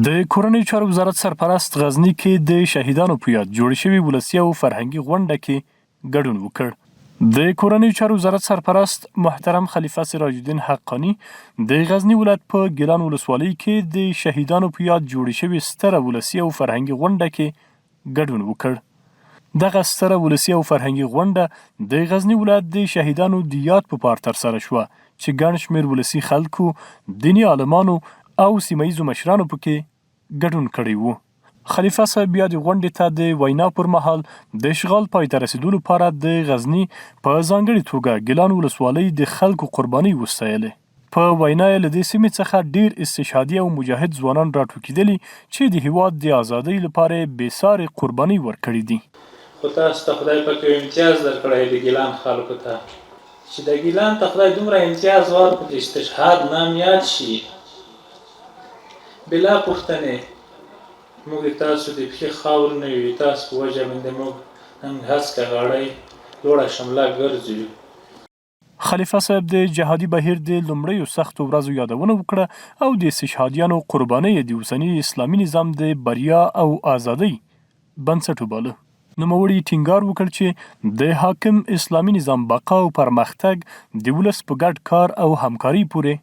د کورنیو چارو وزارت سرپرست غزني کې د شهیدانو په یاد جوړ شوي ولسي او فرهنګي غونډه کې ګډون وکړ. د کورنیو چارو وزارت سرپرست محترم خلیفه سراج الدین حقانی د غزني ولایت په ګیلان ولسوالۍ کې د شهیدانو په یاد جوړ شوي ستره ولسي او فرهنګي غونډه کې ګډون وکړ. دغه ستره ولسي او فرهنګي غونډه د غزني ولایت د شهیدانو د یاد په پار ترسره شوه چې ګڼ شمېر ولسي خلکو، دیني عالمانو او سیمه ییزو مشرانو پکې ګډون کړی وو. خلیفه صاحب بیا د غونډې ته د وینا پر مهال د اشغال پای ته رسېدو لپاره د غزني په ځانګړې توګه ګیلان ولسوالۍ د خلکو قربانۍ وستایلې. په وینا یې له دې سیمې څخه ډېر استشهادي او مجاهد ځوانان راټوکېدلي چې د هېواد د ازادۍ لپاره یې بېسارې قربانۍ ورکړې دي. خو تاسو ته خدای پاک یو امتیاز درکړی د ګیلان خلکو ته چې د ګیلان ته خدای دومره امتیاز ورکړ چې استشهاد نام یاد شي. بلا پوښتنې موږ تاسو د پښې خاور نه وي، تاسو په وجه باندې موږ نن هسکه غاړۍ لوړه شمله ګرځو. خلیفه صاحب د جهادي بهیر د لومړیو سختو ورځو یادونه وکړه او د استشهادیانو قربانۍ د اوسني اسلامي نظام د بریا او ازادۍ بنسټ وباله. نوموړي ټینګار وکړ چې د حاکم اسلامي نظام بقا او پرمختګ د ولس په ګډ کار او همکاري پورې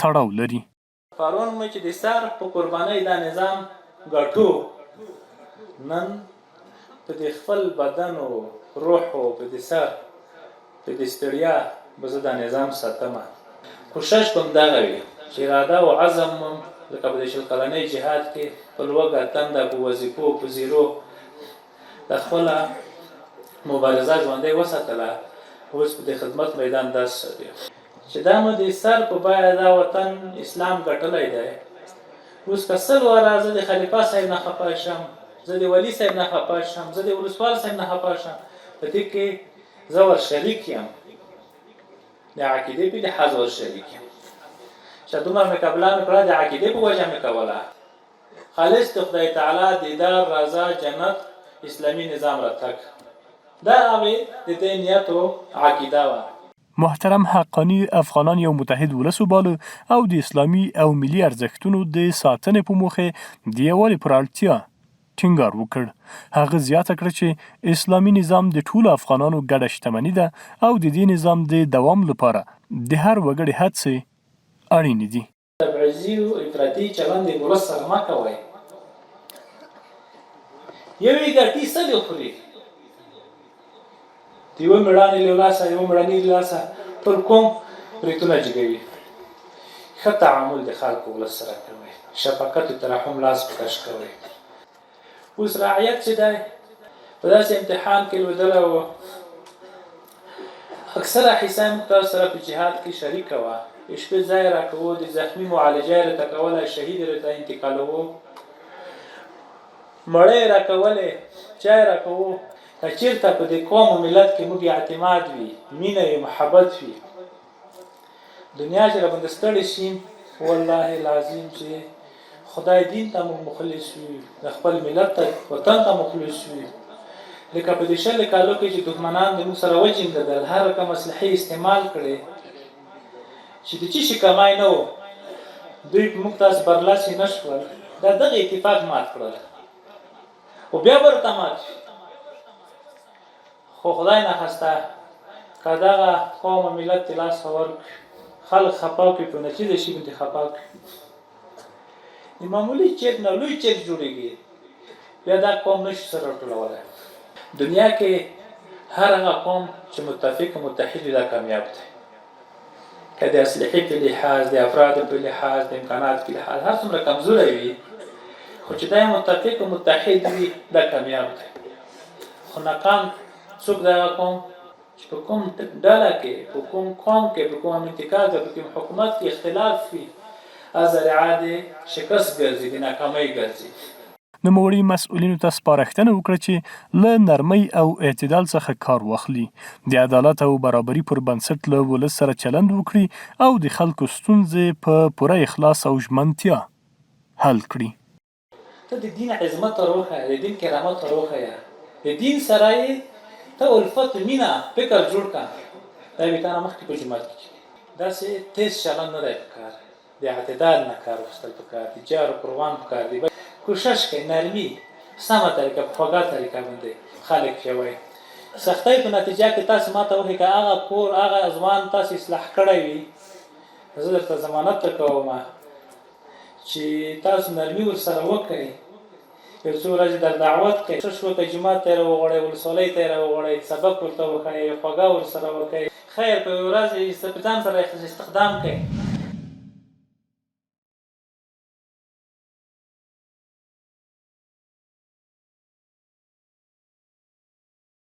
تړاو لري. پرون مو چې د سر په قربانۍ دا نظام ګټو، نن په د خپل بدن او روح او په د سر په د ستړیا به زه دا نظام ساتمه. کوشش کوم دغه وي چې اراده او عزم مو لکه په د شل کلنۍ جهاد کې په لوږه تنده په وظیفو په زیرو د خپله مبارزه ژوندۍ وساتله. اوس په د خدمت میدان داسې دی چې دا مو د سر په بیه دا وطن اسلام ګټلی دی. اوس که سل واره زه د خلیفه صاحب نه خفه شم، زه د ولي صاحب نه خفه شم، زه د ولسوال صاحب نه خفه شم، په دې کې زه ور شریک یم، د عقیدې په لحاظ ور شریک یم. چې دومره مې قبله مې کړه د عقیدې په وجه مې کوله. خالص د خدای تعالی دیدار، رضا، جنت، اسلامي نظام راتګ، دا هغې د دې نیت او عقیده وه. محترم حقانی افغانان یو متحد ولس وباله او د اسلامي او ملي ارزښتونو د ساتنې په موخه د یووالي پر اړتیا ټینګار وکړ. هغه زیاته کړه چې اسلامي نظام د ټولو افغانانو ګډه شتمني ده او د دې نظام د دوام لپاره د هر وګړي هڅې اړینې دي. تبعیضي او افراطي چلند د ولس سره مه کوئ. یوې ګټې سلې خوري، د یوه مېړانې له لاسه یوه مېړانې له لاسه ټول قوم برېتونه جګوي. ښه تعامل د خلکو ولس سره کوئ، شفقت او ترحم لاس په کش کوئ. اوس رعیت چې دی په داسې امتحان کې لوېدلی و، اکثره حصه موږ تاسو سره په جهاد کې شریکه وه. د شپې ځای راکوو، د زخمي معالجه یې راته کوله، شهید یې راته انتقالوو، مړی یې راکولې، چای راکوو. که چېرته په دې قوم او ملت کې موږ اعتماد وي، مینه وي، محبت وي، دنیا چې راباندې ستړې شي، والله العظیم چې خدای دین ته موږ مخلص وي، د خپل ملت ته وطن ته مخلص وي. لکه په دې شلو کالو کې چې دښمنان د موږ سره وجنګېدل، هر رقم اسلحې استعمال کړې چې د څه شي کمای نه و، دوی په موږ تاسو برلاسي نه شول. دا دغه اتفاق مات کړل او بیا به ورته مات شي. خو خدای نخواسته که دغه قوم و ملت ته لاس ورکړي، خلک خفه کړي، په نتیجه شي باندې خفه کړي، د معمولي چرګ نه لوی چرګ جوړېږي، بیا دا قوم نشي سره راټولولی. دنیا کې هر هغه قوم چې متفق او متحد وي دا کامیاب دی. که د اسلحې په لحاظ، د افرادو په لحاظ، د امکانات په لحاظ هر څومره کمزوری وي، خو چې دا متفق او متحد وي دا کامیاب دی. خو ناکام څوک د هغه قوم چې په کوم ډله کې، په کوم قوم کې، په کوم منطقه کې، په کوم حکومت کې اختلاف وي، ذریعه د شکست ګرځي، د ناکامۍ ګرځي. نوموړي مسؤلینو ته سپارښتنه وکړه چې له نرمۍ او اعتدال څخه کار واخلي، د عدالت او برابري پر بنسټ له ولس سره چلند وکړي او د خلکو ستونزې په پوره اخلاص او ژمنتیا حل کړي. ته د دین عظمت وروښیه، د دین کرامت وروښیه، د دین سره یې ته الفت، مینه، فکر جوړ کړه. دا بې تا نه مخکې په جومات کې داسې تیز چلند نه دی پکار. د اعتدال نه کار واخیستل پکار دي، جار و قربان پکار دي. کوشش کوئ نرمي سمه طریقه په خوږه طریقه باندې خلک ژوئ. سختۍ په نتیجه کې تاسې ماته وښایي که هغه کور هغه ځوان تاسې اصلاح کړی وي، زه درته ضمانت درکوم چې تاسو نرمي ورسره وکړئ، یو څو ورځې در دعوت کړئ، کوشش وکړئ جومات ته یې راوغواړئ، ولسوالۍ ته یې راوغواړئ، سبق ورته وښایئ، خوږه ورسره وکړئ، خیر په یوه ورځ یې په ځان سره استخدام کړئ.